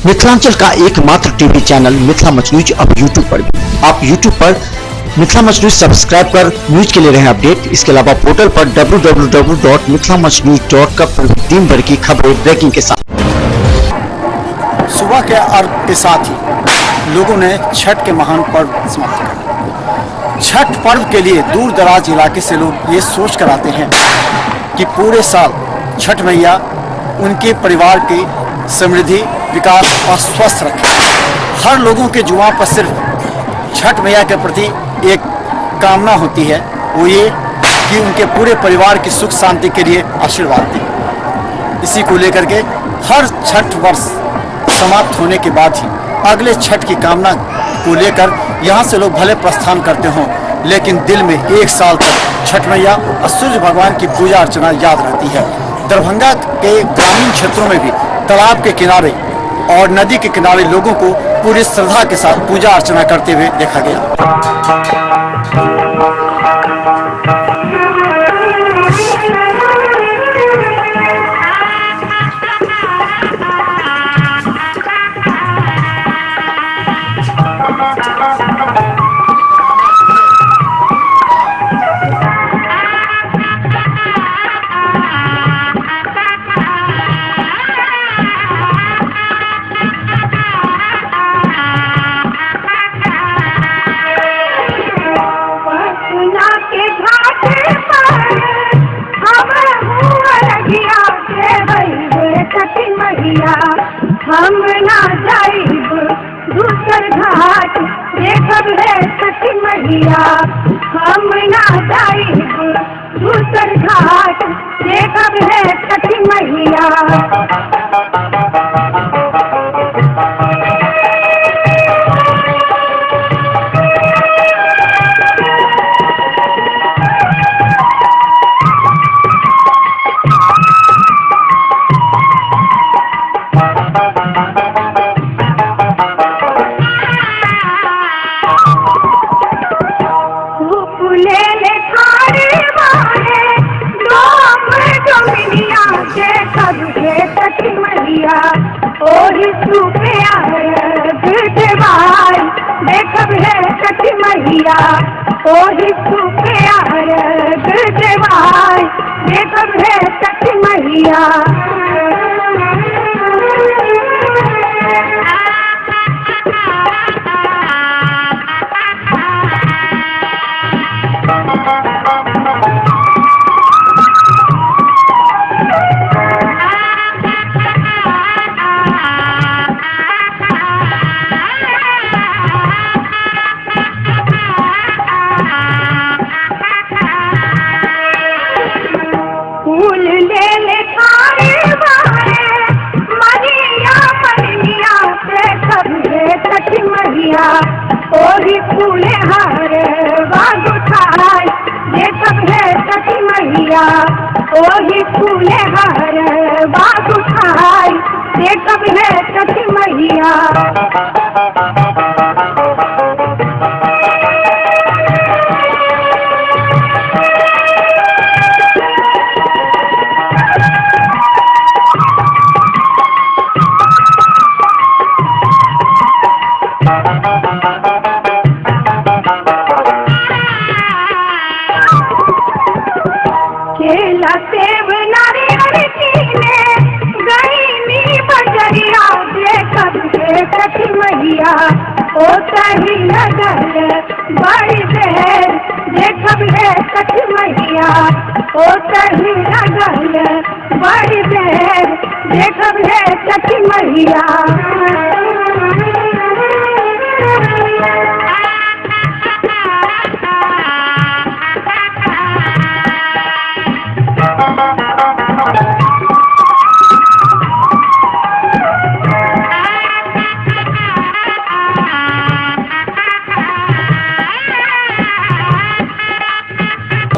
मिथिलांचल का एकमात्र TV channel Mithila much news अब यूट्यूब पर भी। आप यूट्यूब पर मिथिला मच न्यूज सब्सक्राइब कर न्यूज के लिए रहे अपडेट। इसके अलावा पोर्टल पर www.mithilamachnews.com पर दिन भर की खबरें ब्रेकिंग के साथ। सुबह के अर्घ के साथ ही लोगों ने छठ के महान पर्व समाप्त कर। छठ पर्व के लिए दूर दराज इलाके से लोग ये सोच कर आते हैं कि पूरे साल छठ मैया उनके परिवार की समृद्धि, विकास और स्वस्थ रखें। हर लोगों के जुबान पर सिर्फ छठ मैया के प्रति एक कामना होती है, वो ये कि उनके पूरे परिवार की सुख शांति के लिए आशीर्वाद दें। इसी को लेकर के हर छठ वर्ष समाप्त होने के बाद ही अगले छठ की कामना को लेकर यहाँ से लोग भले प्रस्थान करते हों, लेकिन दिल में एक साल तक छठ मैया और सूर्य भगवान की पूजा अर्चना याद रहती है। दरभंगा के ग्रामीण क्षेत्रों में भी तालाब के किनारे और नदी के किनारे लोगों को पूरी श्रद्धा के साथ पूजा अर्चना करते हुए देखा गया। हम ना जाइब दूसर घाट देखब है छठ मैया। हम ना जाइब दूसर घाट देखब है छठ मैया। और सूखे देखब है छठ मैया। और सूखे देखब है छठ मैया। और फूले हार बाग उठाए देखब है छठ मैया। और फूले हार बाग उठाए देखब है छठ मैया। ओ तही लगल बड़ी देर देखब है छठ मैया। ओ तही लगल बड़ी देर देखब है छठ मैया।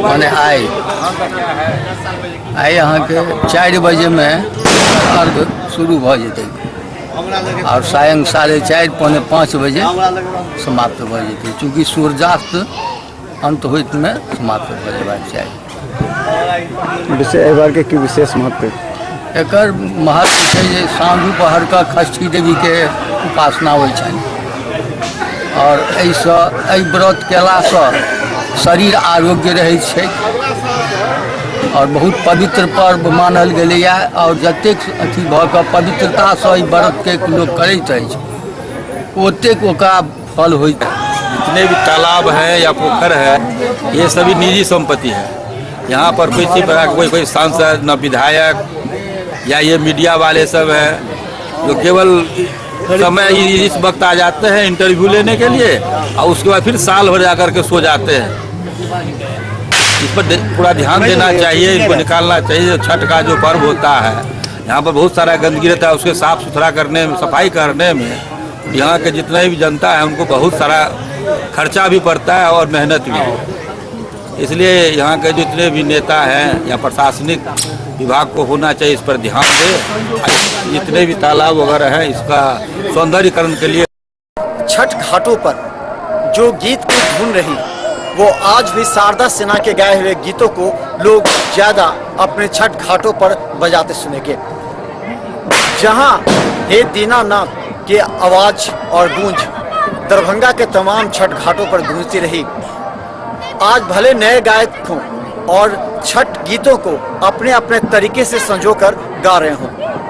मैंने आए यहाँ के 4 बजे में अर्घ शुरू भ जते और सायं 4:30 पौने 5 बजे समाप्त भ जते, चूँकि सूर्यास्त अंत होइत में समाप्त भ जबाक चाहिए। विशेष के की विशेष महत्व एकर महत्व छै जे साँझ पहर का षष्ठी देवी के उपासना होइ छनि और एहि व्रत केलासँ शरीर आरोग्य रहै छै और बहुत पवित्र पर्व मानल गेलैया और जतेक अथी भऽ कऽ पवित्रतासँ एहि व्रतके लोक करैत अछि ओतेक ओकरा फल होइत है। जितने भी तालाब हैं या पोखर है ये सभी निजी संपत्ति है। यहाँ पर किसी प्रकार कोई सांसद न विधायक या ये मीडिया वाले सब हैं जो केवल समय इस वक्त आ जाते हैं इंटरव्यू लेने के लिए और उसके बाद फिर साल भर जाकर के सो जाते हैं। इस पर पूरा ध्यान देना चाहिए, इनको निकालना चाहिए। छठ का जो पर्व होता है यहाँ पर बहुत सारा गंदगी रहता है, उसके साफ सुथरा करने में, सफाई करने में यहाँ के जितने भी जनता है उनको बहुत सारा खर्चा भी पड़ता है और मेहनत भी। इसलिए यहाँ के जितने भी नेता हैं या प्रशासनिक विभाग को होना चाहिए, इस पर ध्यान दे। जितने भी तालाब वगैरह हैं इसका सौंदर्यीकरण के लिए छठ घाटों पर जो गीत की धुन रही वो आज भी शारदा सिन्हा के गाए हुए गीतों को लोग ज़्यादा अपने छठ घाटों पर बजाते सुनेंगे। जहां हे दीनानाथ के आवाज़ और गूंज दरभंगा के तमाम छठ घाटों पर गूंजती रही। आज भले नए गायक हों और छठ गीतों को अपने अपने तरीके से संजोकर गा रहे हों,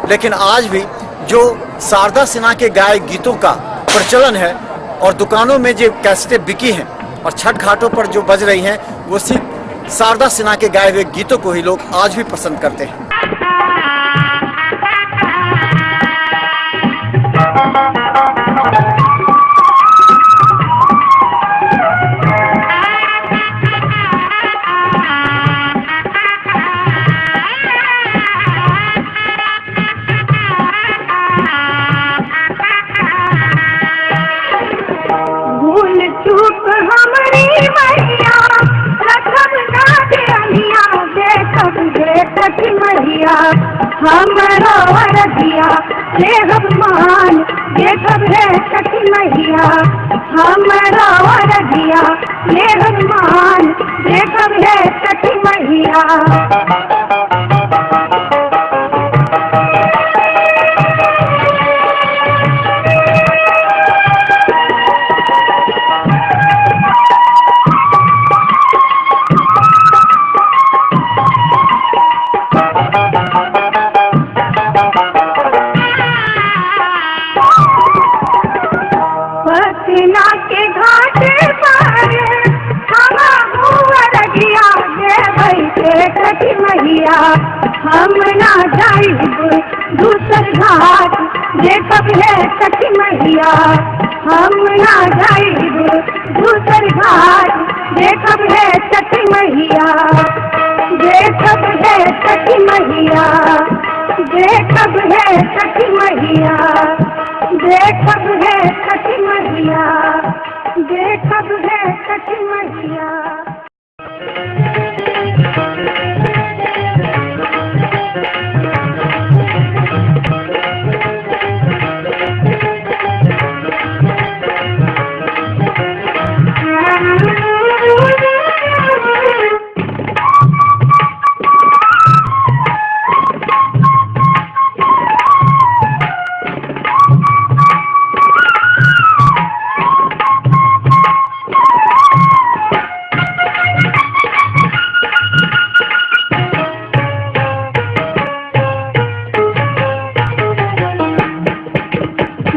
लेकिन आज भी जो शारदा सिन्हा के गाए गीतों का प्रचलन है और दुकानों में जो कैसेटें बिकी हैं और छठ घाटों पर जो बज रही हैं वो सिर्फ शारदा सिन्हा के गाए हुए गीतों को ही लोग आज भी पसंद करते हैं। हमारा वरदिया ले भगवान देखब है छठ मैया। हमारा वरदिया ले भगवान देखब है छठ मैया। हम ना जाइब दूसर घाट देखब है छठ मैया। हम ना जाइब दूसर घाट देखब है छठ मैया। देखब है छठ मैया, देखब है छठ मैया, देखब है छठ मैया, देखब है छठ मैया।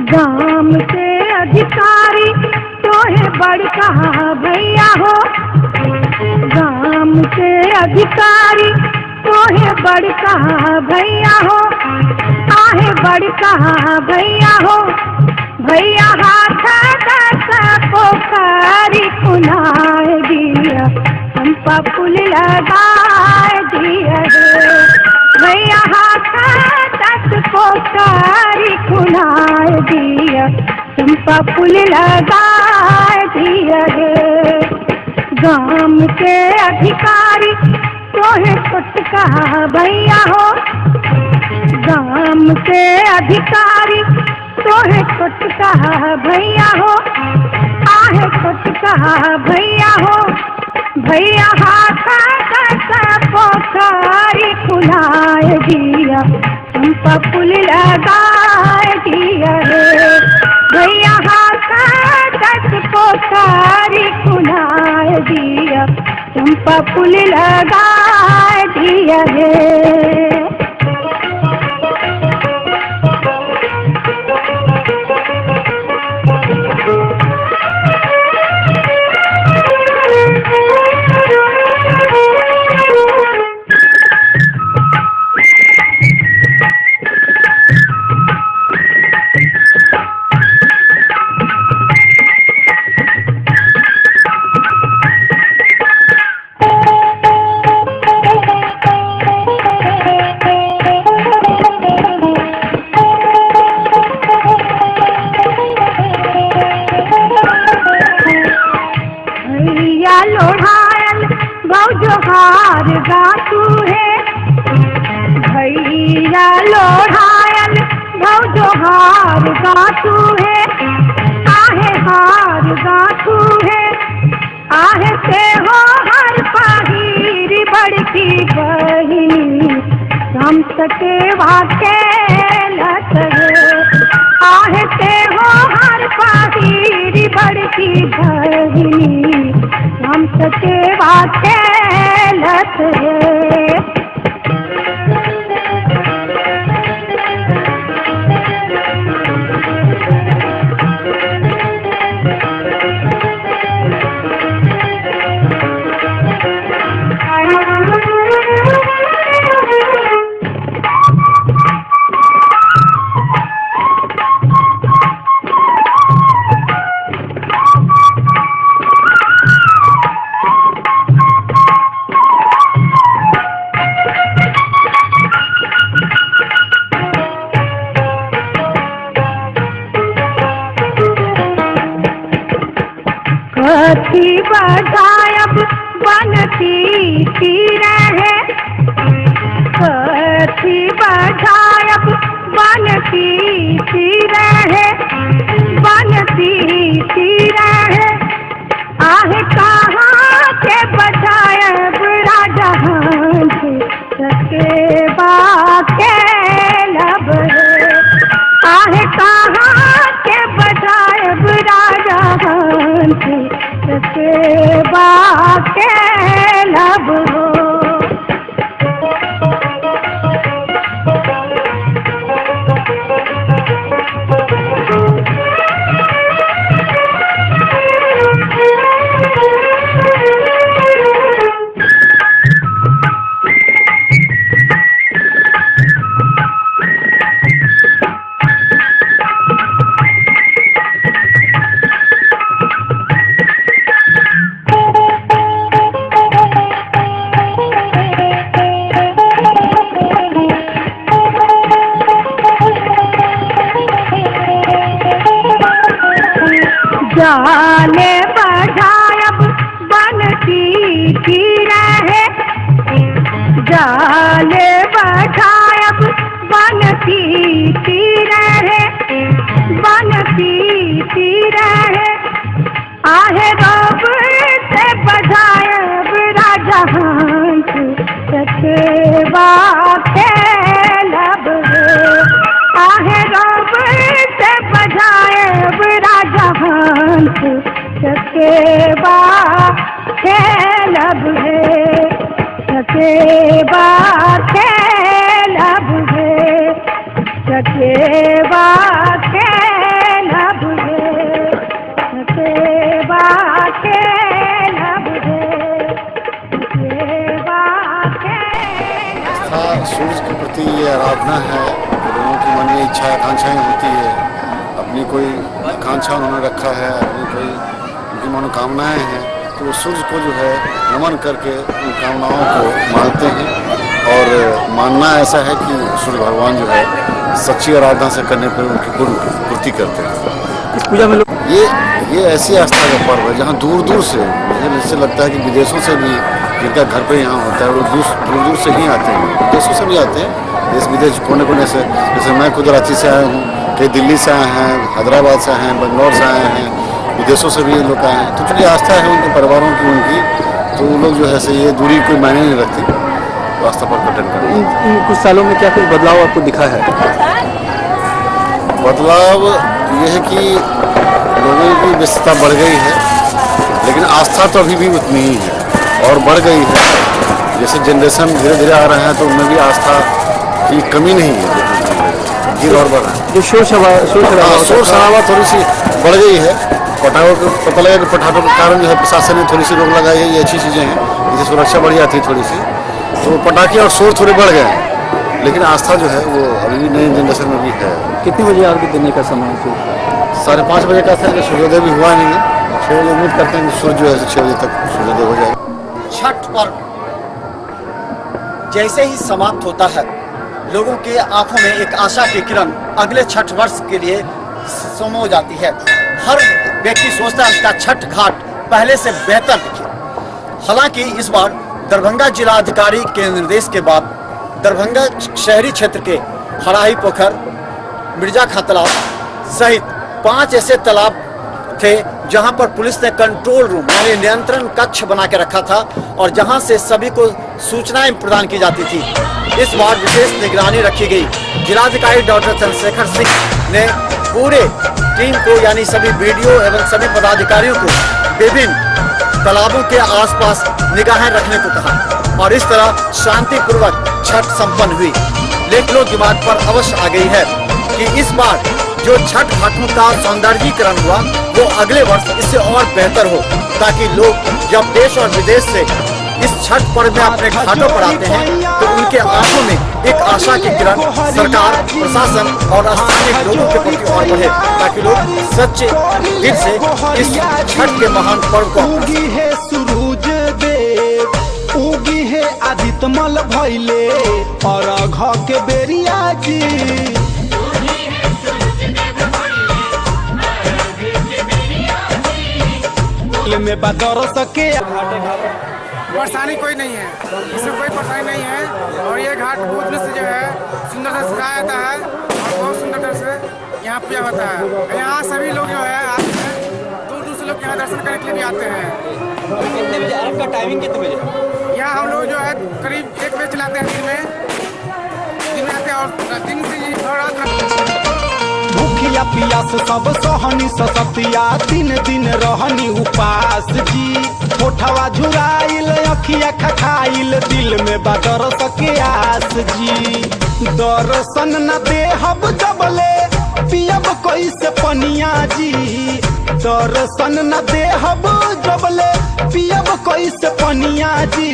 गाम से अधिकारी तो है बड़का भैया हो। गाम से अधिकारी तो है बड़का भैया हो। आहे बड़का भैया हो। भैया हाथ दस पोखरी खुनाए दिया, चंपा फूल लगाए दिया रे। भैया हाथ दस पोखरी खुनाए दिया, चंपा फूल लगाए दिया रे। गाम के अधिकारी तो है छोटका भैया हो। गाम के अधिकारी तो है छोटका भैया हो। आहे छोटका भैया हो। भैया हाथ दस पोखरी खुलाए दिया, गेरुआ फूल लगाए दिया है। जोहार गातू है भैया लोढ़ायल भौ जोहार गातू है। आहे हार गातू है आहे से हो हर पाहिरी बड़की बहिनी हम सके वाके लत है। आहे से हो हर पाहिरी बड़की बहिनी हम सके वाके लत है। कथी बजायब बनती रहे कथी बजायब बनती रहे आहे कहाँ के बजायब राजा सके बाके लब है। आहे कहाँ के बजायब राजा सके बाके लब हो। जाने बजायब बनती रहे जाने बजायब बनती रहे आहे रब से बजायब राजा सके बाके लब है। आहे रब से बजायब राजा सके बाके लब है। सके बाके लब है। सके बाके लब है। सके बाके लब है। सके बाके सूरज के प्रति ये आराधना है। लोगों की मन में इच्छा आकांक्षाएं होती है, अपनी कोई आकांक्षा उन्होंने रखा है, अपनी कोई उनकी मनोकामनाएं हैं, तो सूरज को जो है नमन करके उन कामनाओं को मानते हैं। और मानना ऐसा है कि सूर्य भगवान जो है सच्ची आराधना से करने पर उनकी पूर्ति करते हैं। इस पूजा में लोग ये ऐसी आस्था का पर्व है जहाँ दूर दूर से, मुझे इससे लगता है कि विदेशों से भी जिनका घर पे यहाँ होता है वो दूर दूर से ही आते हैं, विदेशों से भी आते हैं, देश विदेश कोने कोने से। जैसे मैं खुद रांची से आया हूँ, कई दिल्ली से आए हैं, हैदराबाद से आए हैं, बेंगलोर से आए हैं, विदेशों से भी लोग आए हैं। तो चूँकि आस्था है उनके परिवारों की उनकी, तो वो लोग जो है ये दूरी कोई मायने नहीं रखती, तो आस्था पर कटन करें। इन कुछ सालों में क्या कुछ बदलाव आपको दिखा है? बदलाव ये है कि लोगों की व्यस्तता बढ़ गई है, लेकिन आस्था तो अभी भी उतनी ही है। और बढ़ गई है। जैसे जनरेशन धीरे धीरे आ रहे हैं तो उनमें भी आस्था की कमी नहीं है, धीरे और बढ़ रहा है। जो शोर शराबा थोड़ी सी बढ़ गई है। पटाखों को पता लगा कि पटाखों के कारण जो है प्रशासन ने थोड़ी सी रोक लगाई है, ये अच्छी चीज़ें हैं, इससे सुरक्षा बढ़िया थी थोड़ी सी, तो पटाखे और शोर थोड़े बढ़ गए हैं, लेकिन आस्था जो है वो अभी भी नई जनरेशन में भी है। कितने बजे आपके देने का समय है? 5:30 बजे का था कि सूर्योदय भी हुआ नहीं है। 6 बजे उम्मीद करते हैं कि सूर्य जो है 6 बजे तक सूर्योदय हो जाएगा। छठ पर्व जैसे ही समाप्त होता है, लोगों के आंखों में एक आशा की किरण अगले छठ वर्ष के लिए समा जाती है। हर व्यक्ति सोचता है उसका छठ घाट पहले से बेहतर दिखे। हालांकि इस बार दरभंगा जिलाधिकारी के निर्देश के बाद दरभंगा शहरी क्षेत्र के हराही पोखर, मिर्जा खां तालाब सहित 5 ऐसे तालाब थे जहां पर पुलिस ने कंट्रोल रूम यानी नियंत्रण कक्ष बना के रखा था और जहां से सभी को सूचनाएं प्रदान की जाती थी। इस बार विशेष निगरानी रखी गई। जिलाधिकारी डॉक्टर चंद्रशेखर सिंह ने पूरे टीम को यानी सभी बीडीओ एवं सभी पदाधिकारियों को विभिन्न तालाबों के आसपास निगाहें रखने को कहा और इस तरह शांतिपूर्वक छठ संपन्न हुई। लेकिन लोग दिमाग पर अवश्य आ गई है कि इस बार जो छठ घाटों का सौंदर्यीकरण हुआ वो अगले वर्ष इससे और बेहतर हो, ताकि लोग जब देश और विदेश से इस छठ पर्व में अपने घाटों पर आते हैं तो उनके आंखों में एक आशा की किरण सरकार, प्रशासन और स्थानीय लोगों के प्रति और बढ़े, ताकि लोग सच्चे दिल से इस छठ के महान पर्व को उगी है सूरज देव, उगी है आदित्य मल भइले और घ के बेरिया जी। में बदौर सके परेशानी कोई नहीं है, इसमें कोई परेशानी नहीं है और ये घाट बहुत से जो है सुंदर से सजाया जाता है और बहुत सुंदर से यहाँ पूजा होता है। यहाँ सभी लोग जो है आते हैं, दूर दूर से लोग यहाँ दर्शन करने के लिए भी आते हैं। कितने बजे आपका टाइमिंग कितने बजे? यहाँ हम लोग जो है करीब 1 बजे चलाते हैं दिन में आते हैं और दिन से और रात भूखिया पियास सब सहनी ससतिया, दिन दिन रहनी उपास जी। होठवा झुराइल अखिया खखाइल, दिल में बदर सके आस जी। दर्शन न देहब जबले पियब कैसे पनिया जी, दर्शन न देहब जबले पियब कैसे पनिया जी।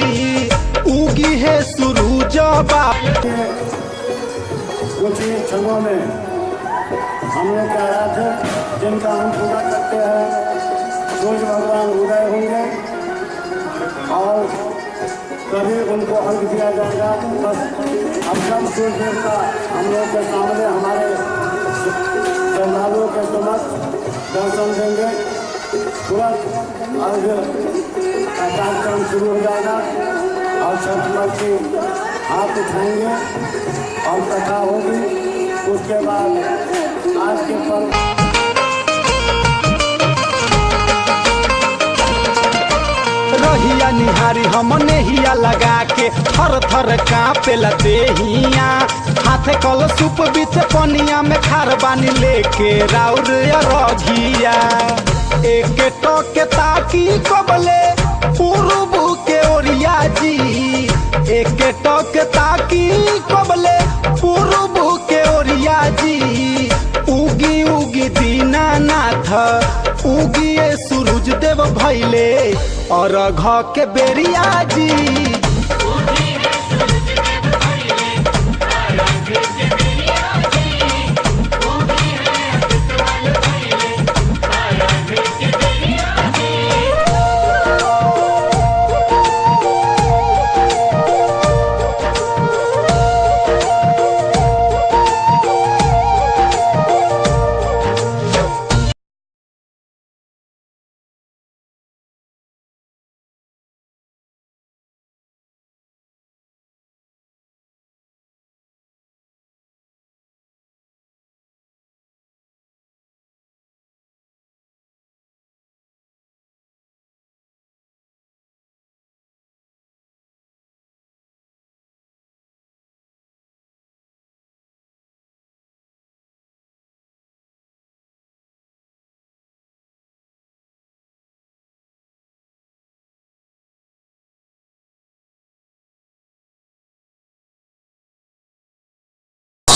उगी है सूरज बाप। कुछ ही क्षणों में हमने क्या थे जिनका हम पूजा करते हैं, सूर्य भगवान उदय होंगे और तभी उनको अर्घ दिया जाएगा। बस अब सब सूर्य देवता हम लोग के सामने हमारे श्रद्धालुओं के समक्ष दर्शन देंगे। तुरंत अर्घ का कार्यक्रम शुरू हो जाएगा और छठी हाथ उठाएंगे और कथा होगी। उसके बाद आज के पर्व रहिया निहारी हमने हिया लगा के थर थर कांपे देहिया। हाथे कल सूप बीच पनिया में खार बानी लेके राउर रघिया। एक टोके ताकी कबले पूर्व के ओरिया जी, एक टोके ताकी कबले पूर्व के ओरिया जी। उगी उगी दीनानाथ, उगी सूरज देव भइले और घ के बेरिया जी।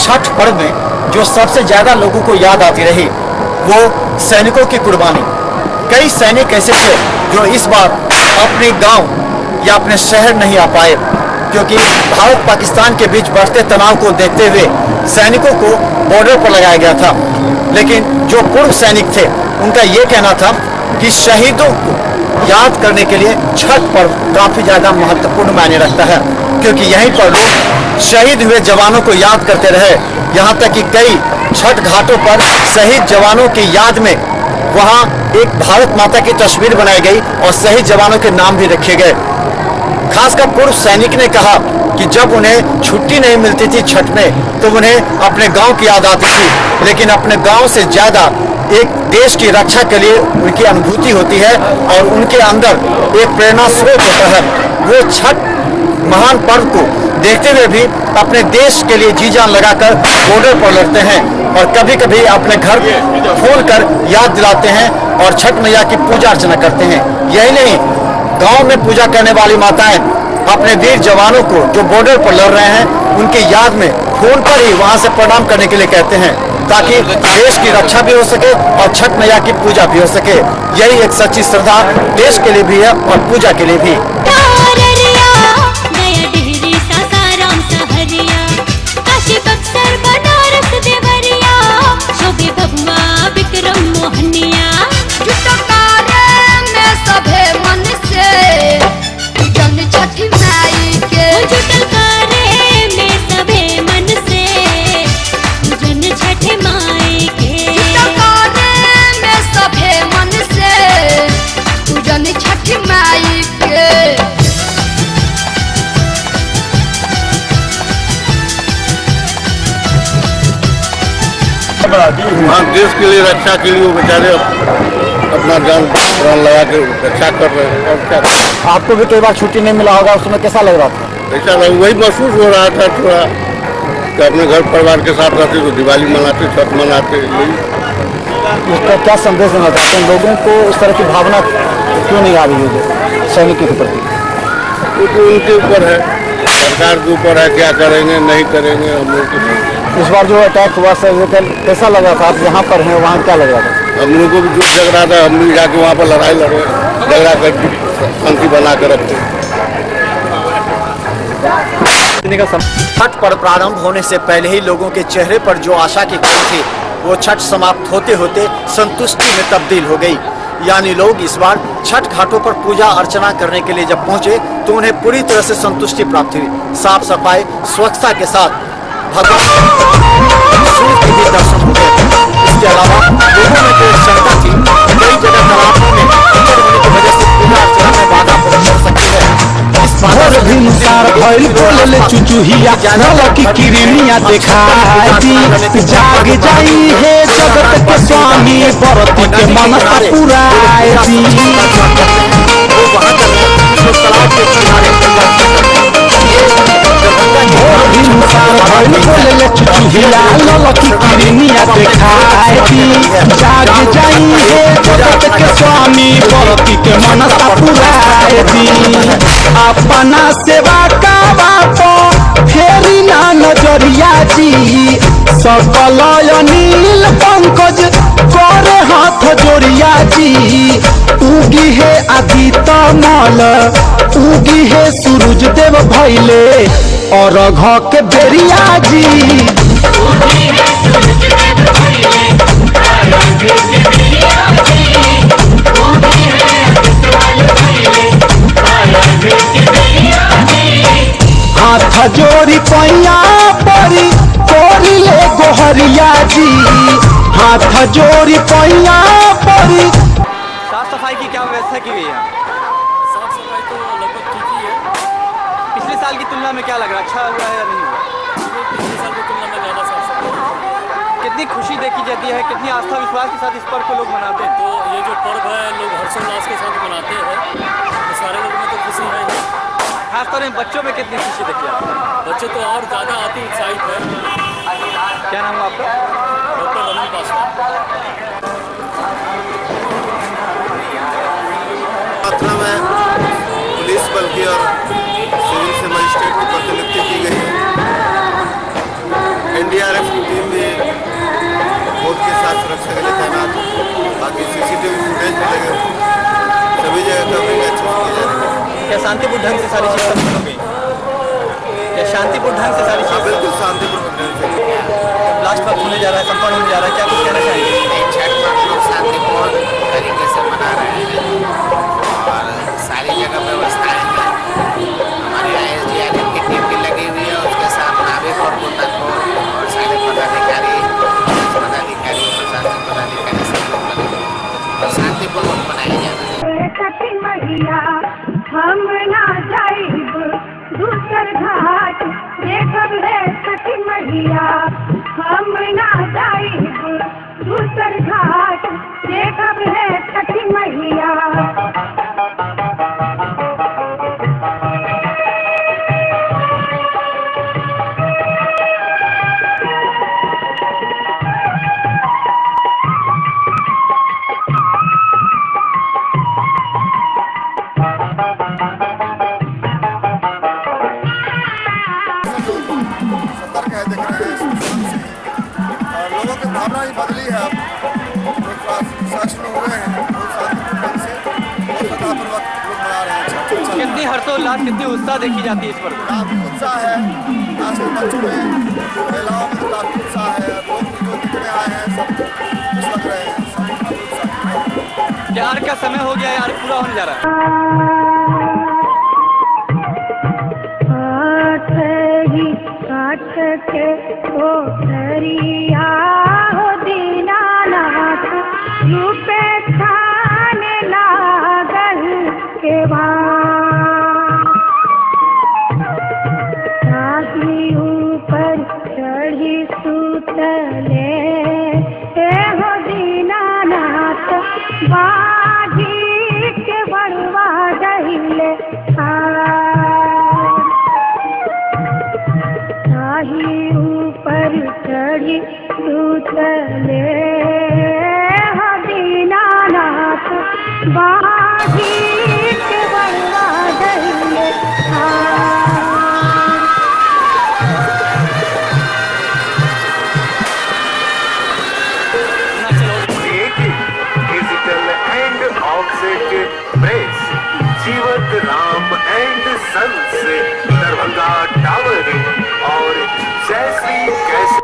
छठ पर्व में जो सबसे ज्यादा लोगों को याद आती रही वो सैनिकों की कुर्बानी। कई सैनिक ऐसे थे जो इस बार अपने गांव या अपने शहर नहीं आ पाए, क्योंकि भारत पाकिस्तान के बीच बढ़ते तनाव को देखते हुए सैनिकों को बॉर्डर पर लगाया गया था। लेकिन जो पूर्व सैनिक थे उनका ये कहना था कि शहीदों को याद करने के लिए छठ पर्व काफी ज्यादा महत्वपूर्ण मायने रखता है, क्योंकि यहीं पर लोग शहीद हुए जवानों को याद करते रहे। यहाँ तक कि कई छठ घाटों पर शहीद जवानों की याद में वहाँ एक भारत माता की तस्वीर बनाई गई और शहीद जवानों के नाम भी रखे गए। खासकर पूर्व सैनिक ने कहा कि जब उन्हें छुट्टी नहीं मिलती थी छठ में तो उन्हें अपने गांव की याद आती थी, लेकिन अपने गांव से ज्यादा एक देश की रक्षा के लिए उनकी अनुभूति होती है और उनके अंदर एक प्रेरणा स्रोत होता है। वो छठ महान पर्व को देखते हुए भी अपने देश के लिए जी जान लगाकर बॉर्डर पर लड़ते हैं और कभी कभी अपने घर फोन कर याद दिलाते हैं और छठ मैया की पूजा अर्चना करते हैं। यही नहीं, गांव में पूजा करने वाली माताएं अपने वीर जवानों को जो बॉर्डर पर लड़ रहे हैं उनकी याद में फोन पर ही वहां से प्रणाम करने के लिए कहते हैं, ताकि देश की रक्षा भी हो सके और छठ मैया की पूजा भी हो सके। यही एक सच्ची श्रद्धा देश के लिए भी है और पूजा के लिए भी। हाँ, देश के लिए रक्षा के लिए वो बेचारे अपना जान प्राण लगा के रक्षा कर रहे हैं। और क्या आपको भी कई बार छुट्टी नहीं मिला होगा, उसमें कैसा लग रहा था? ऐसा वही महसूस हो रहा था थोड़ा कि अपने घर परिवार के साथ रहते तो दिवाली मनाते, छठ मनाते। इसका क्या संदेश देना चाहते हैं लोगों को? इस तरह की भावना क्यों नहीं आ रही है सैनिकों के प्रति? वो तो उनके ऊपर है, सरकार के ऊपर है, क्या करेंगे नहीं करेंगे हम लोग। इस बार जो अटैक हुआ कैसा लगा था? आप यहाँ पर हैं, वहाँ क्या लग रहा था? हम लोगों को भी जोश जग रहा था, हम भी जाके वहाँ पर लड़ाई लड़े, झगड़ा कर शांति बना कर रखते। छठ पर्व प्रारंभ होने से पहले ही लोगों के चेहरे पर जो आशा की किरण थी वो छठ समाप्त होते होते संतुष्टि में तब्दील हो गई। यानी लोग इस बार छठ घाटों पर पूजा अर्चना करने के लिए जब पहुंचे तो उन्हें पूरी तरह से संतुष्टि प्राप्त हुई। साफ सफाई स्वच्छता के साथ भगवान सूर्य के भी दर्शन हो गए। इसके अलावा लोगों में जो शंका थी, कई जगह तालाबों में कीचड़ होने की वजह से पूजा अर्चना में बाधा पड़ सकती है। इस बाधा से चुचुहिया की किरनिया देखाई जाग जाई है जगत के स्वामी बरती के मनसा पुराई की किरनिया देखाई जाग जाई है जगत के स्वामी बरती के मनसा पुराई अपना सेवा का बाप फेरी ना नजरिया जी सकल अनिल पंकज करे हाथ जोड़िया जी उगी है आदित्य मल उगी है सूरज देव भैले और घ के बेरिया जी हाथ जोड़ी पैया परी कोरी ले गोहरिया जी हाथ जोड़ी पैया परी। साफ सफाई की क्या व्यवस्था की गई है? साफ सफाई तो लगभग ठीक ही है। पिछले साल की तुलना में क्या लग रहा है, अच्छा हुआ है या नहीं हुआ? पिछले साल की तुलना में ज़्यादा साफ सफाई। कितनी खुशी देखी जाती है, कितनी आस्था विश्वास के साथ इस पर्व को लोग मनाते हैं? तो ये जो पर्व है लोग हर्षोल्लास के साथ मनाते हैं, तो सारे लोगों में तो खुशी है ही। खासतौर में बच्चों में कितनी खुशी देखी जाती है? बच्चे तो और ज़्यादा अति उत्साहित है। क्या नाम है आपका? डॉक्टर रमन पासवान। मात्रा में पुलिस बल की और सिविल से मजिस्ट्रेट की प्रतिनियुक्ति की गई है। NDRF शांतिपूर्ण ढंग से सारी चीज़ संपन्न हो गई। या शांतिपूर्ण ढंग से सारी चीज़ बिल्कुल शांतिपूर्ण ढंग से लास्ट वक्त होने जा रहा है, संपन्न होने जा रहा है, क्या कुछ कहना चाहेंगे? छठ पर्व लोग शांतिपूर्ण तरीके से मना रहे हैं और सारी जगह व्यवस्थाएं हैं। हमारे ISDRF की टीम भी लगी हुई है, उसके साथ नाविक और गोताखोर और सारे पदाधिकारी, प्रशासन पदाधिकारी सब लोग लगे हुए हैं और शांतिपूर्वक मनाया जा रहा है। छठी मैया हम ना जाइब दूसर घाट देखब रे छठी मैया हम ना जाइब दूसर घाट देखब रे छठी मैया। सतर्क है, देख रहे हैं और लोगों की भावना ही बदली है। अब सच में हुए हैं बहुत शांतिपूर्ण ढंग से बहुत सदापूर्वक लोग मना रहे हैं। कितनी हर्षोल्लास, कितनी उत्साह देखी जाती है इस पर? काफी उत्साह है, खासकर बच्चों में, महिलाओं में काफी उत्साह है। लोग जो दिखने आए हैं सब खुश लग रहे हैं, सब काफी उत्साह। यार का समय हो गया यार, पूरा होने जा रहा है। के कोठरिया हो दीनानाथ रूपे छाने लागल के ताकि ऊपर चढ़ी सुतले हो दीनानाथ बाजी के बड़वा गहिले ऊपर चढ़ी सुतले हो दीनानाथ बाजी के बड़वा गहिले digital and offset press Jivat Ram and sons Darbhanga tower और जैसी कैसे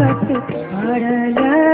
पड़ल